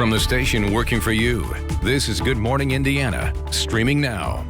From the station working for you, this is Good Morning Indiana, streaming now.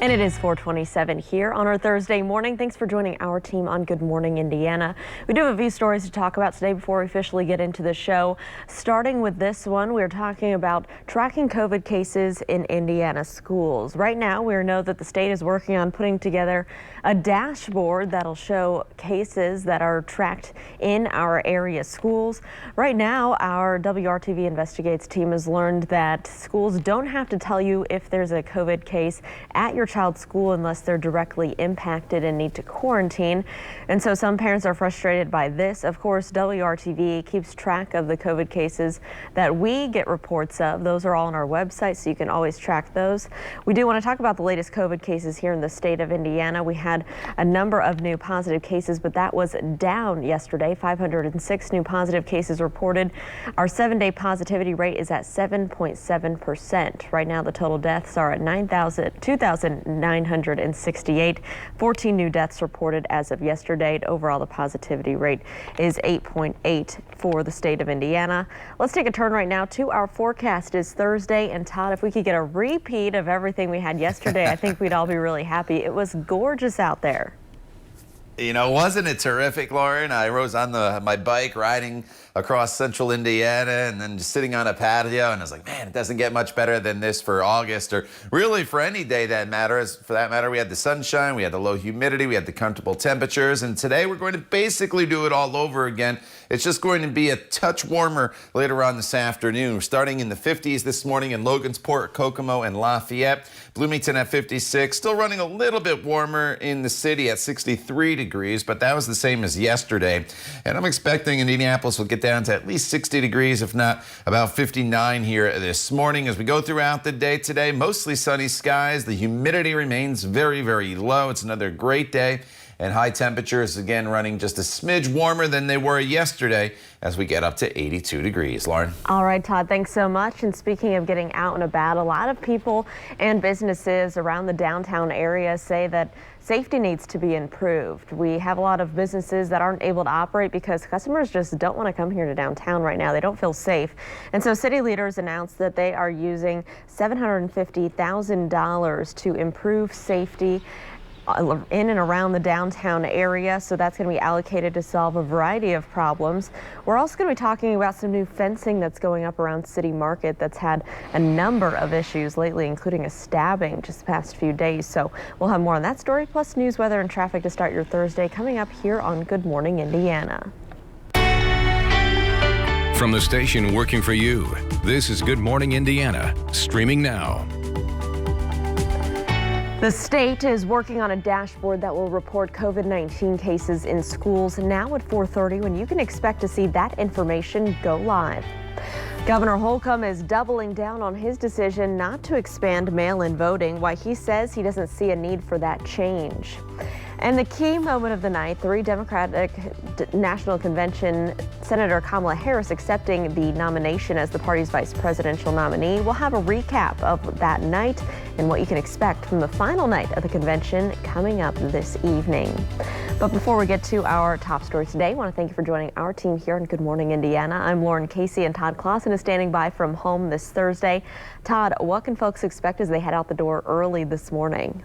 And it is 4:27 here on our Thursday morning. Thanks for joining our team on Good Morning Indiana. We do have a few stories to talk about today before we officially get into the show. Starting with this one, we're talking about tracking COVID cases in Indiana schools. Right now, we know that the state is working on putting together a dashboard that'll show cases that are tracked in our area schools. Right now, our WRTV Investigates team has learned that schools don't have to tell you if there's a COVID case at your child's school unless they're directly impacted and need to quarantine. And so some parents are frustrated by this. Of course, WRTV keeps track of the COVID cases that we get reports of. Those are all on our website, so you can always track those. We do want to talk about the latest COVID cases here in the state of Indiana. We had a number of new positive cases, but that was down yesterday. 506 new positive cases reported. Our 7-day positivity rate is at 7.7%. Right now, the total deaths are at 2,968. 14 new deaths reported as of yesterday. Overall, the positivity rate is 8.8 for the state of Indiana. Let's take a turn right now to our forecast. It's Thursday, and Todd, if we could get a repeat of everything we had yesterday, I think we'd all be really happy. It was gorgeous out there. You know, wasn't it terrific, Lauren? I was on my bike riding across central Indiana and then just sitting on a patio, and I was like, man, it doesn't get much better than this for August, or really for any day that matters. For that matter, we had the sunshine, we had the low humidity, we had the comfortable temperatures, and today we're going to basically do it all over again. It's just going to be a touch warmer later on this afternoon. We're starting in the 50s this morning in Logansport, Kokomo, and Lafayette. Bloomington at 56, still running a little bit warmer in the city at 63 degrees, but that was the same as yesterday. And I'm expecting Indianapolis will get down to at least 60 degrees, if not about 59 here this morning. As we go throughout the day today, mostly sunny skies. The humidity remains very, very low. It's another great day. And high temperatures, again, running just a smidge warmer than they were yesterday as we get up to 82 degrees. Lauren? All right, Todd, thanks so much. And speaking of getting out and about, a lot of people and businesses around the downtown area say that safety needs to be improved. We have a lot of businesses that aren't able to operate because customers just don't want to come here to downtown right now. They don't feel safe. And so city leaders announced that they are using $750,000 to improve safety in and around the downtown area, so that's going to be allocated to solve a variety of problems. We're also going to be talking about some new fencing that's going up around City Market that's had a number of issues lately, including a stabbing just the past few days. So we'll have more on that story, plus news, weather, and traffic to start your Thursday coming up here on Good Morning Indiana. From the station working for you, this is Good Morning Indiana, streaming now. The state is working on a dashboard that will report COVID-19 cases in schools now at 4:30, when you can expect to see that information go live. Governor Holcomb is doubling down on his decision not to expand mail-in voting, why he says he doesn't see a need for that change. And the key moment of the night, the Democratic National Convention, Senator Kamala Harris accepting the nomination as the party's vice presidential nominee. We'll have a recap of that night and what you can expect from the final night of the convention coming up this evening. But before we get to our top story today, I want to thank you for joining our team here on Good Morning Indiana. I'm Lauren Casey, and Todd Clausen is standing by from home this Thursday. Todd, what can folks expect as they head out the door early this morning?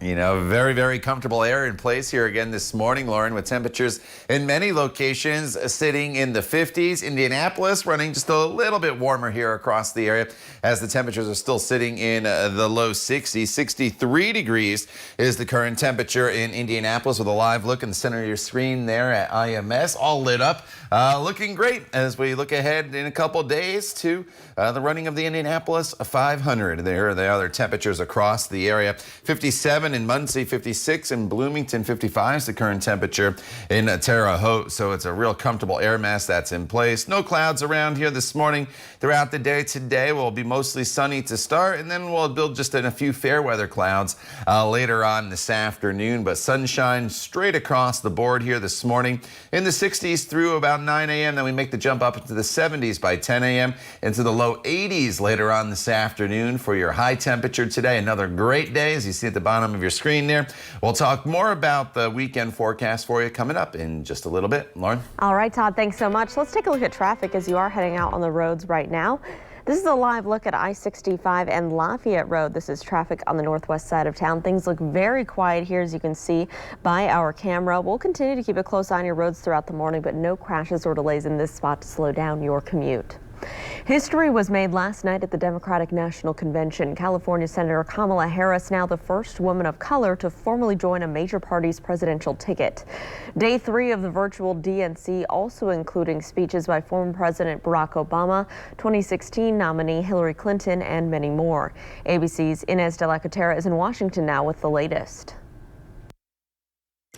You know, very, very comfortable air in place here again this morning, Lauren, with temperatures in many locations sitting in the 50s. Indianapolis running just a little bit warmer here across the area as the temperatures are still sitting in the low 60s. 63 degrees is the current temperature in Indianapolis, with a live look in the center of your screen there at IMS, all lit up. Looking great as we look ahead in a couple days to the running of the Indianapolis 500. There are the other temperatures across the area. 57 in Muncie, 56 in Bloomington, 55 is the current temperature in Terre Haute. So it's a real comfortable air mass that's in place. No clouds around here this morning. Throughout the day today will be mostly sunny to start, and then we'll build just in a few fair weather clouds later on this afternoon. But sunshine straight across the board here this morning in the 60s through about 9 a.m. Then we make the jump up into the 70s by 10 a.m. into the low 80s later on this afternoon for your high temperature today. Another great day, as you see at the bottom of of your screen there. We'll talk more about the weekend forecast for you coming up in just a little bit. Lauren? All right, Todd, thanks so much. Let's take a look at traffic as you are heading out on the roads right now. This is a live look at I-65 and Lafayette Road. This is traffic on the northwest side of town. Things look very quiet here, as you can see by our camera. We'll continue to keep a close eye on your roads throughout the morning, but no crashes or delays in this spot to slow down your commute. History was made last night at the Democratic National Convention. California Senator Kamala Harris, now the first woman of color to formally join a major party's presidential ticket. Day 3 of the virtual DNC also including speeches by former President Barack Obama, 2016 nominee Hillary Clinton, and many more. ABC's Inez de la Cotera is in Washington now with the latest.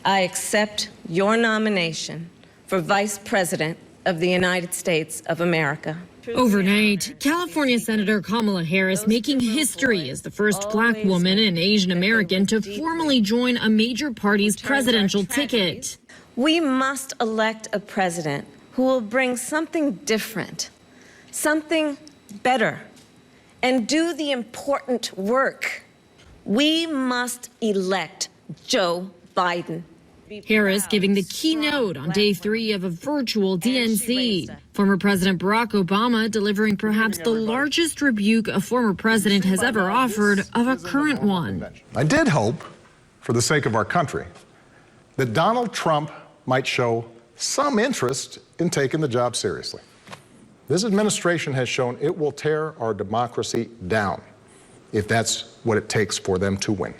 I accept your nomination for Vice President of the United States of America. Overnight, California Senator Kamala Harris making history as the first black woman and Asian American to formally join a major party's presidential ticket. We must elect a president who will bring something different, something better, and do the important work. We must elect Joe Biden. Harris giving the keynote on day 3 of a virtual DNC. Former President Barack Obama delivering perhaps the largest rebuke a former president has ever offered of a current one. I did hope, for the sake of our country, that Donald Trump might show some interest in taking the job seriously. This administration has shown it will tear our democracy down if that's what it takes for them to win.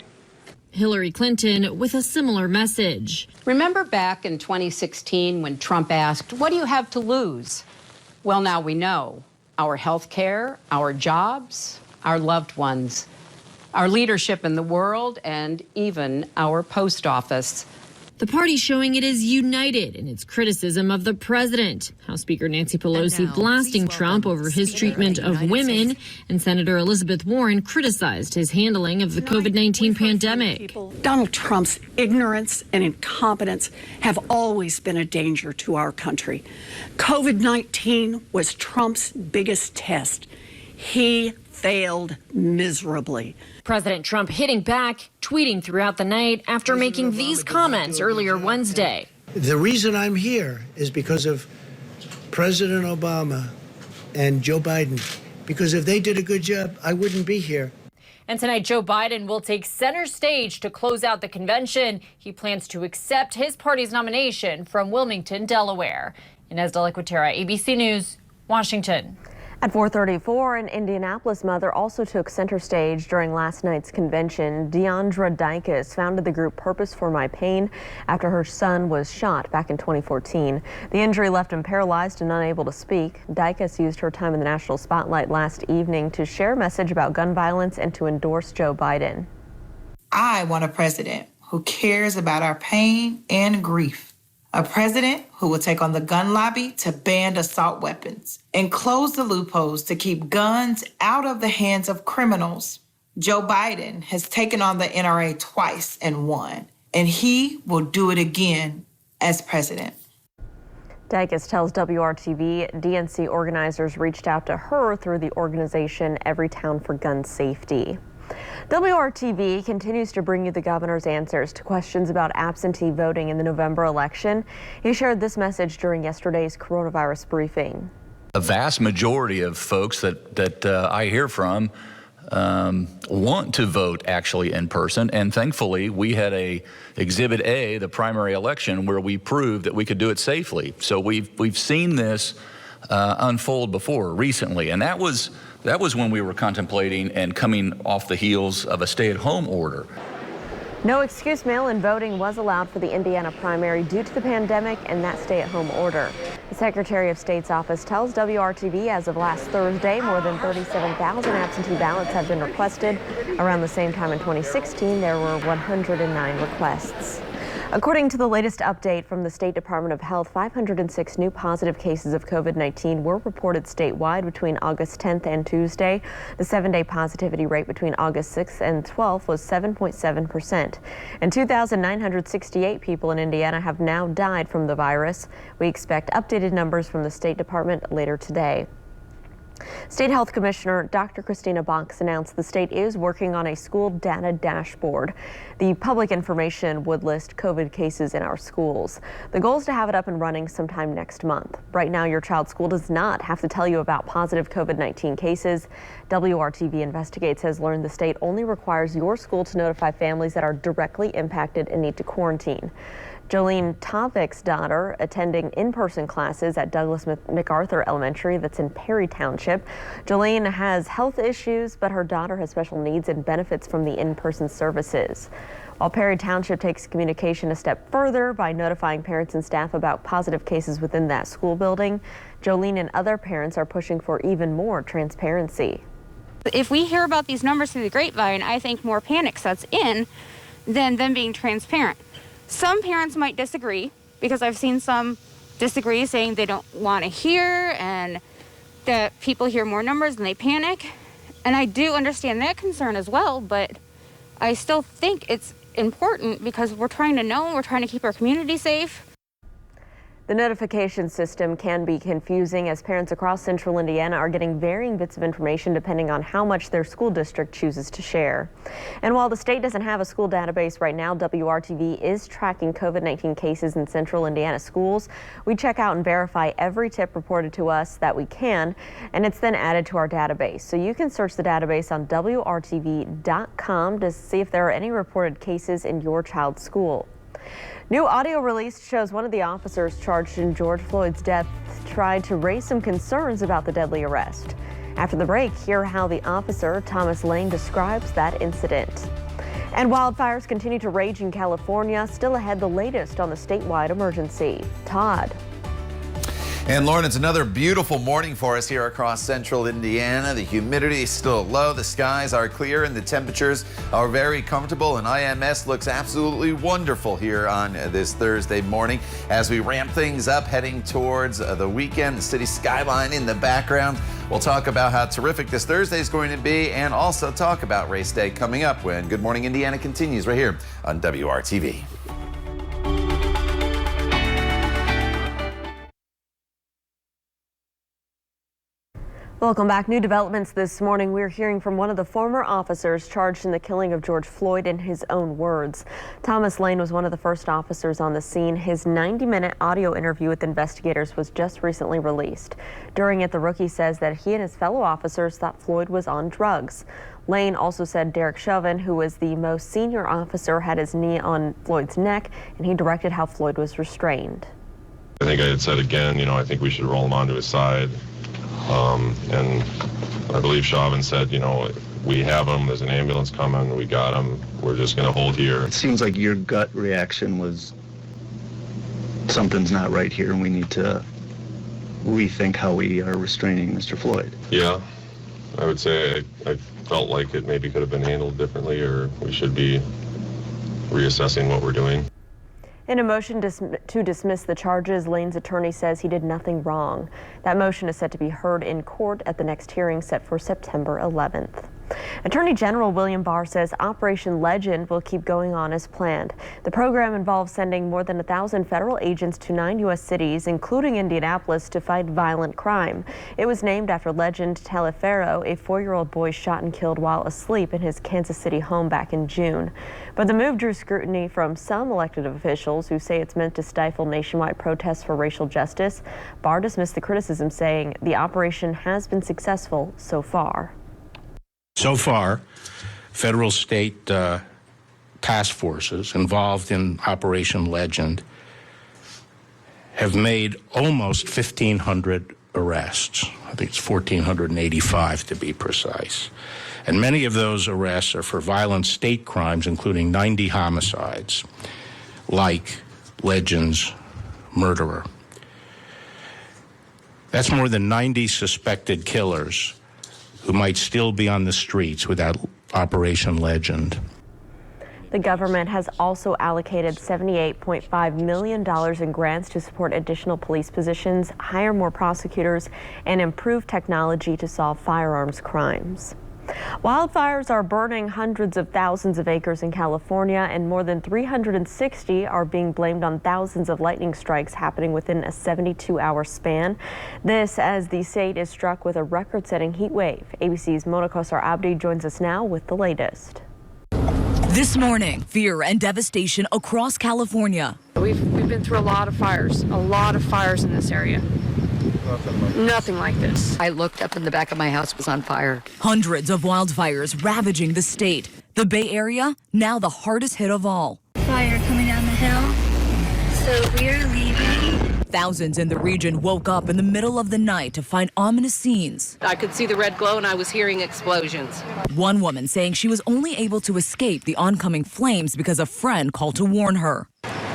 Hillary Clinton with a similar message. Remember back in 2016 when Trump asked, "What do you have to lose?" Well, now we know. Our health care, our jobs, our loved ones, our leadership in the world, and even our post office. The party showing it is united in its criticism of the president. House Speaker Nancy Pelosi blasting Trump over his treatment of women, and Senator Elizabeth Warren criticized his handling of the COVID-19 pandemic. Donald Trump's ignorance and incompetence have always been a danger to our country. COVID-19 was Trump's biggest test. He failed miserably. President Trump hitting back, tweeting throughout the night after making these comments earlier Wednesday. The reason I'm here is because of President Obama and Joe Biden. Because if they did a good job, I wouldn't be here. And tonight, Joe Biden will take center stage to close out the convention. He plans to accept his party's nomination from Wilmington, Delaware. Inez de la Cotera, ABC News, Washington. At 4:34, an Indianapolis mother also took center stage during last night's convention. Deandra Dykes founded the group Purpose for My Pain after her son was shot back in 2014. The injury left him paralyzed and unable to speak. Dykes used her time in the national spotlight last evening to share a message about gun violence and to endorse Joe Biden. I want a president who cares about our pain and grief. A president who will take on the gun lobby to ban assault weapons and close the loopholes to keep guns out of the hands of criminals. Joe Biden has taken on the NRA twice and won, and he will do it again as president. Dykes tells WRTV DNC organizers reached out to her through the organization Everytown for Gun Safety. WRTV continues to bring you the governor's answers to questions about absentee voting in the November election. He shared this message during yesterday's coronavirus briefing. A vast majority of folks that I hear from want to vote actually in person, and thankfully we had a Exhibit A, the primary election, where we proved that we could do it safely. So we've seen this unfold before recently, and that was when we were contemplating and coming off the heels of a stay-at-home order. No excuse mail-in voting was allowed for the Indiana primary due to the pandemic and that stay-at-home order. The Secretary of State's office tells WRTV as of last Thursday, more than 37,000 absentee ballots have been requested. Around the same time in 2016, there were 109 requests. According to the latest update from the State Department of Health, 506 new positive cases of COVID-19 were reported statewide between August 10th and Tuesday. The 7-day positivity rate between August 6th and 12th was 7.7%. And 2,968 people in Indiana have now died from the virus. We expect updated numbers from the State Department later today. State Health Commissioner Dr. Christina Box announced the state is working on a school data dashboard. The public information would list COVID cases in our schools. The goal is to have it up and running sometime next month. Right now, your child's school does not have to tell you about positive COVID-19 cases. WRTV Investigates has learned the state only requires your school to notify families that are directly impacted and need to quarantine. Jolene Topic's daughter, attending in-person classes at Douglas MacArthur Elementary that's in Perry Township. Jolene has health issues, but her daughter has special needs and benefits from the in-person services. While Perry Township takes communication a step further by notifying parents and staff about positive cases within that school building, Jolene and other parents are pushing for even more transparency. If we hear about these numbers through the grapevine, I think more panic sets in than them being transparent. Some parents might disagree, because I've seen some disagree, saying they don't want to hear and that people hear more numbers and they panic. And I do understand that concern as well, but I still think it's important because we're trying to know, we're trying to keep our community safe. The notification system can be confusing as parents across central Indiana are getting varying bits of information depending on how much their school district chooses to share. And while the state doesn't have a school database right now, WRTV is tracking COVID-19 cases in central Indiana schools. We check out and verify every tip reported to us that we can, and it's then added to our database. So you can search the database on WRTV.com to see if there are any reported cases in your child's school. New audio released shows one of the officers charged in George Floyd's death tried to raise some concerns about the deadly arrest. After the break, hear how the officer, Thomas Lane, describes that incident. And wildfires continue to rage in California. Still ahead, the latest on the statewide emergency. Todd. And Lauren, it's another beautiful morning for us here across central Indiana. The humidity is still low, the skies are clear, and the temperatures are very comfortable. And IMS looks absolutely wonderful here on this Thursday morning as we ramp things up heading towards the weekend. The city skyline in the background. We'll talk about how terrific this Thursday is going to be and also talk about race day coming up when Good Morning Indiana continues right here on WRTV. Welcome back. New developments this morning. We're hearing from one of the former officers charged in the killing of George Floyd in his own words. Thomas Lane was one of the first officers on the scene. His 90-minute audio interview with investigators was just recently released. During it, the rookie says that he and his fellow officers thought Floyd was on drugs. Lane also said Derek Chauvin, who was the most senior officer, had his knee on Floyd's neck, and he directed how Floyd was restrained. I think I had said again, I think we should roll him onto his side. And I believe Chauvin said, we have him, there's an ambulance coming, we got him, we're just going to hold here. It seems like your gut reaction was something's not right here and we need to rethink how we are restraining Mr. Floyd. Yeah, I would say I felt like it maybe could have been handled differently, or we should be reassessing what we're doing. In a motion to dismiss the charges, Lane's attorney says he did nothing wrong. That motion is set to be heard in court at the next hearing set for September 11th. Attorney General William Barr says Operation Legend will keep going on as planned. The program involves sending more than 1,000 federal agents to 9 U.S. cities, including Indianapolis, to fight violent crime. It was named after Legend Taliaferro, a 4-year-old boy shot and killed while asleep in his Kansas City home back in June. But the move drew scrutiny from some elected officials who say it's meant to stifle nationwide protests for racial justice. Barr dismissed the criticism, saying the operation has been successful so far. So far, federal state task forces involved in Operation Legend have made almost 1,500 arrests. I think it's 1,485 to be precise. And many of those arrests are for violent state crimes, including 90 homicides, like Legend's murderer. That's more than 90 suspected killers who might still be on the streets without Operation Legend. The government has also allocated $78.5 million in grants to support additional police positions, hire more prosecutors, and improve technology to solve firearms crimes. Wildfires are burning hundreds of thousands of acres in California, and more than 360 are being blamed on thousands of lightning strikes happening within a 72-hour span. This as the state is struck with a record-setting heat wave. ABC's Mona Kosar Abdi joins us now with the latest. This morning, fear and devastation across California. We've been through a lot of fires in this area. Nothing like this. I looked up and the back of my house was on fire. Hundreds of wildfires ravaging the state. The Bay Area, now the hardest hit of all. Fire coming down the hill, so we're leaving. Thousands in the region woke up in the middle of the night to find ominous scenes. I could see the red glow and I was hearing explosions. One woman saying she was only able to escape the oncoming flames because a friend called to warn her.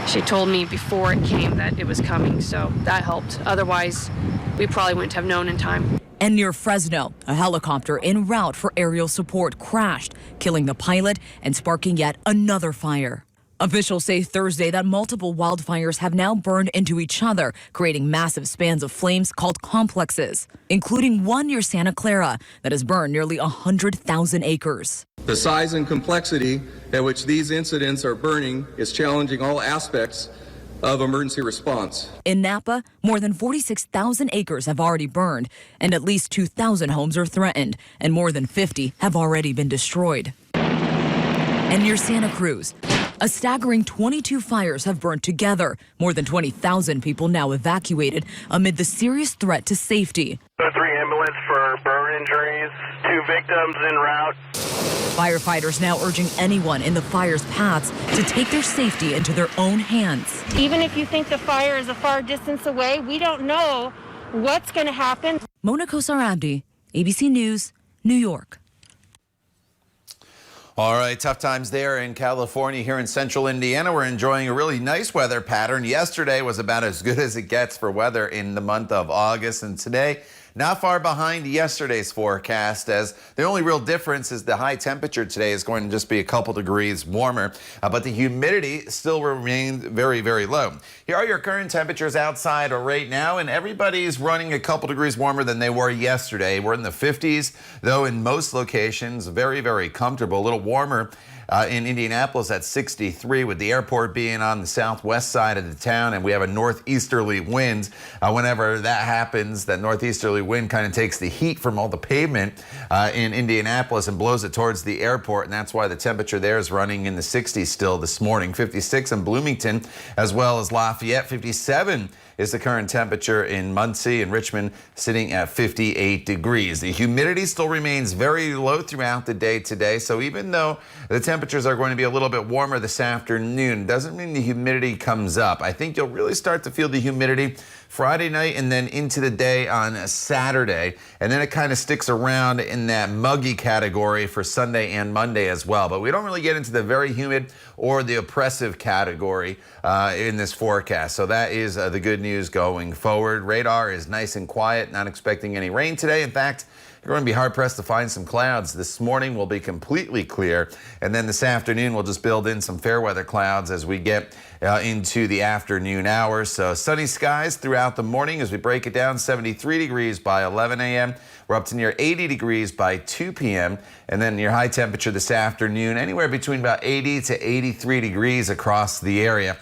She told me before it came that it was coming, so that helped. Otherwise, we probably wouldn't have known in time. And near Fresno, a helicopter en route for aerial support crashed, killing the pilot and sparking yet another fire. Officials say Thursday that multiple wildfires have now burned into each other, creating massive spans of flames called complexes, including one near Santa Clara that has burned nearly 100,000 acres. The size and complexity at which these incidents are burning is challenging all aspects of emergency response. In Napa, more than 46,000 acres have already burned, and at least 2,000 homes are threatened, and more than 50 have already been destroyed. And near Santa Cruz, a staggering 22 fires have burned together. More than 20,000 people now evacuated amid the serious threat to safety. 3 ambulance for burn injuries, 2 victims en route. Firefighters now urging anyone in the fire's paths to take their safety into their own hands. Even if you think the fire is a far distance away, we don't know what's going to happen. Mona Kosar Abdi, ABC News, New York. All right, tough times there in California. Here in central Indiana, we're enjoying a really nice weather pattern. Yesterday was about as good as it gets for weather in the month of August, and today not far behind yesterday's forecast, as the only real difference is the high temperature today is going to just be a couple degrees warmer, but the humidity still remains very, very low. Here are your current temperatures outside right now, and everybody's running a couple degrees warmer than they were yesterday. We're in the 50s, though in most locations, very, very comfortable. A little warmer in Indianapolis at 63, with the airport being on the southwest side of the town, and we have a northeasterly wind. Whenever that happens, that northeasterly wind kind of takes the heat from all the pavement in Indianapolis and blows it towards the airport, and that's why the temperature there is running in the 60s still this morning. 56 in Bloomington, as well as Lafayette. 57 is the current temperature in Muncie, and Richmond sitting at 58 degrees. The humidity still remains very low throughout the day today, so even though the temperatures are going to be a little bit warmer this afternoon, doesn't mean the humidity comes up. I think you'll really start to feel the humidity Friday night and then into the day on Saturday, and then it kind of sticks around in that muggy category for Sunday and Monday as well. But we don't really get into the very humid or the oppressive category in this forecast. So that is the good news going forward. Radar is nice and quiet, not expecting any rain today. In fact, you're going to be hard-pressed to find some clouds. This morning will be completely clear, and then this afternoon we'll just build in some fair weather clouds as we get into the afternoon hours. So sunny skies throughout the morning as we break it down. 73 degrees by 11 a.m. We're up to near 80 degrees by 2 p.m. And then your high temperature this afternoon, anywhere between about 80 to 83 degrees across the area.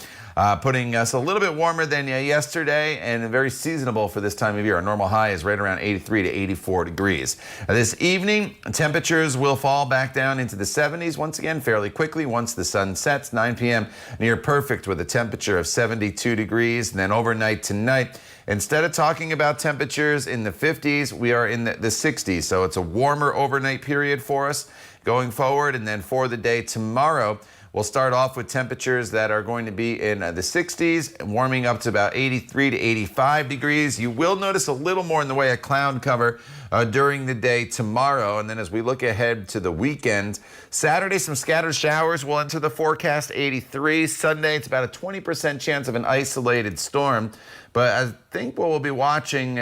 Putting us a little bit warmer than yesterday and very seasonable for this time of year. Our normal high is right around 83 to 84 degrees. This evening, temperatures will fall back down into the 70s once again fairly quickly once the sun sets. 9 p.m. near perfect with a temperature of 72 degrees. And then overnight tonight, instead of talking about temperatures in the 50s, we are in the 60s. So it's a warmer overnight period for us going forward. And then for the day tomorrow, we'll start off with temperatures that are going to be in the 60s, warming up to about 83 to 85 degrees. You will notice a little more in the way of cloud cover during the day tomorrow. And then as we look ahead to the weekend, Saturday, some scattered showers will enter the forecast, 83. Sunday, it's about a 20% chance of an isolated storm. But I think what we'll be watching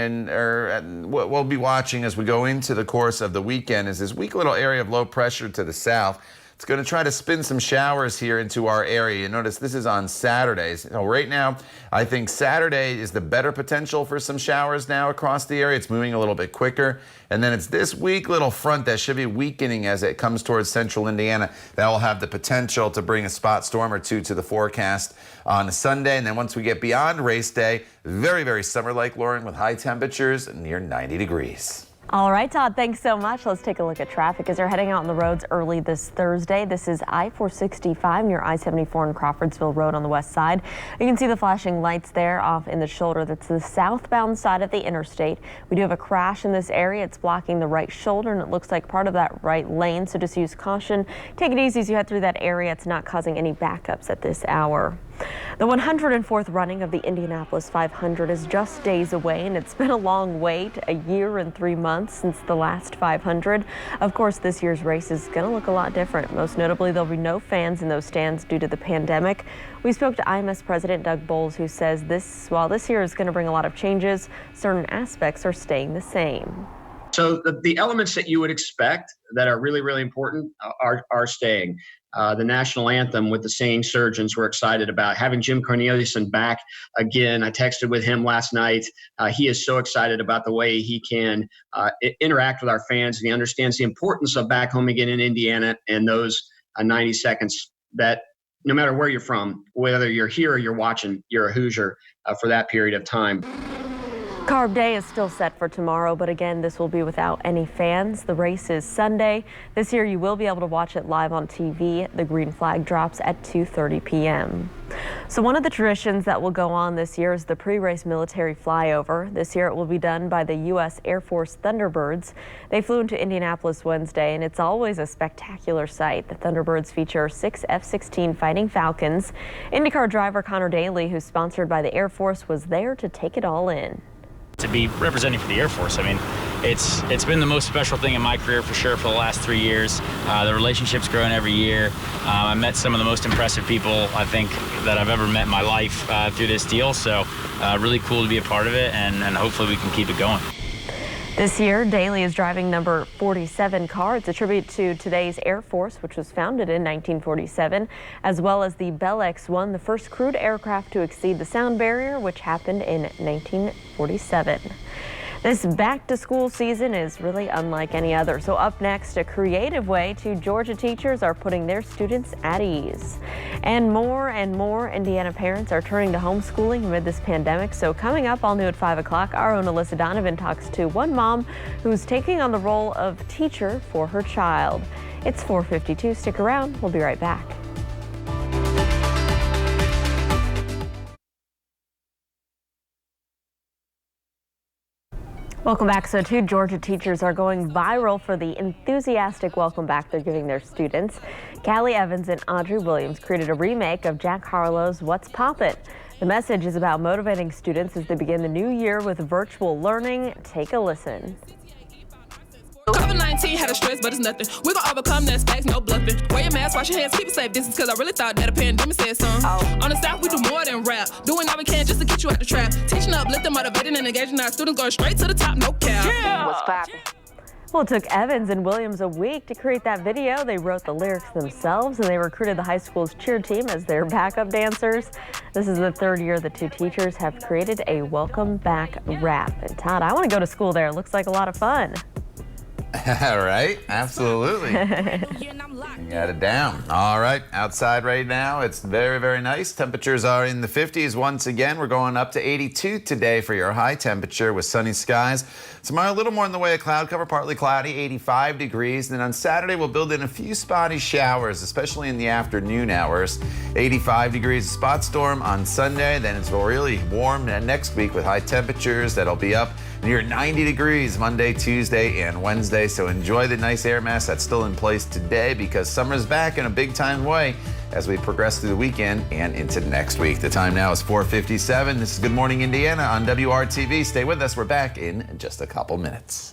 what we'll be watching as we go into the course of the weekend is this weak little area of low pressure to the south. It's going to try to spin some showers here into our area. You notice this is on Saturdays. So right now, I think Saturday is the better potential for some showers now across the area. It's moving a little bit quicker. And then it's this weak little front that should be weakening as it comes towards central Indiana. That will have the potential to bring a spot storm or two to the forecast on Sunday. And then once we get beyond race day, very, very summer-like, Lauren, with high temperatures near 90 degrees. All right, Todd, thanks so much. Let's take a look at traffic as they're heading out on the roads early this Thursday. This is I-465 near I-74 and Crawfordsville Road on the west side. You can see the flashing lights there off in the shoulder. That's the southbound side of the interstate. We do have a crash in this area. It's blocking the right shoulder, and it looks like part of that right lane, so just use caution. Take it easy as you head through that area. It's not causing any backups at this hour. The 104th running of the Indianapolis 500 is just days away, and it's been a long wait, a year and 3 months since the last 500. Of course, this year's race is going to look a lot different. Most notably, there'll be no fans in those stands due to the pandemic. We spoke to IMS President Doug Bowles, who says while this year is going to bring a lot of changes, certain aspects are staying the same. So the elements that you would expect that are really, really important are staying. The national anthem with the singing surgeons we're excited about. Having Jim Corneliuson back again. I texted with him last night. He is so excited about the way he can interact with our fans, and he understands the importance of back home again in Indiana and those 90 seconds that no matter where you're from, whether you're here or you're watching, you're a Hoosier for that period of time. Carb Day is still set for tomorrow, but again, this will be without any fans. The race is Sunday. This year, you will be able to watch it live on TV. The green flag drops at 2:30 p.m. So one of the traditions that will go on this year is the pre-race military flyover. This year, it will be done by the U.S. Air Force Thunderbirds. They flew into Indianapolis Wednesday, and it's always a spectacular sight. The Thunderbirds feature 6 F-16 Fighting Falcons. IndyCar driver Connor Daly, who's sponsored by the Air Force, was there to take it all in. To be representing for the Air Force, I mean, it's been the most special thing in my career for sure for the last 3 years. The relationship's growing every year. I met some of the most impressive people I think that I've ever met in my life through this deal. So really cool to be a part of it, and hopefully we can keep it going. This year, Daly is driving number 47 car. It's a tribute to today's Air Force, which was founded in 1947, as well as the Bell X-1, the first crewed aircraft to exceed the sound barrier, which happened in 1947. This back-to-school season is really unlike any other. So up next, a creative way Georgia teachers are putting their students at ease. And more Indiana parents are turning to homeschooling amid this pandemic. So coming up, all new at 5 o'clock, our own Alyssa Donovan talks to one mom who's taking on the role of teacher for her child. It's 4:52. Stick around. We'll be right back. Welcome back. So 2 Georgia teachers are going viral for the enthusiastic welcome back they're giving their students. Callie Evans and Audrey Williams created a remake of Jack Harlow's What's Poppin'. The message is about motivating students as they begin the new year with virtual learning. Take a listen. COVID-19 had a stress, but it's nothing. We're gonna overcome that, facts, no bluffing. Wear your mask, wash your hands, keep a safe distance, cause I really thought that a pandemic said something. On the South, we do more than rap. Doing all we can just to get you out the trap. Teaching up, lifting, motivating, and engaging our students, going straight to the top, no cap. Yeah. What's poppin'? Well, it took Evans and Williams a week to create that video. They wrote the lyrics themselves, and they recruited the high school's cheer team as their backup dancers. This is the 3rd year the 2 teachers have created a welcome back rap. And Todd, I want to go to school there. It looks like a lot of fun. Right? Absolutely. You got it down. All right. Outside right now, it's very, very nice. Temperatures are in the 50s once again. We're going up to 82 today for your high temperature with sunny skies. Tomorrow, a little more in the way of cloud cover, partly cloudy, 85 degrees. Then on Saturday, we'll build in a few spotty showers, especially in the afternoon hours. 85 degrees, spot storm on Sunday. Then it's really warm next week with high temperatures that'll be up near 90 degrees Monday, Tuesday, and Wednesday. So enjoy the nice air mass that's still in place today because summer's back in a big time way as we progress through the weekend and into next week. The time now is 4:57. This is Good Morning Indiana on WRTV. Stay with us. We're back in just a couple minutes.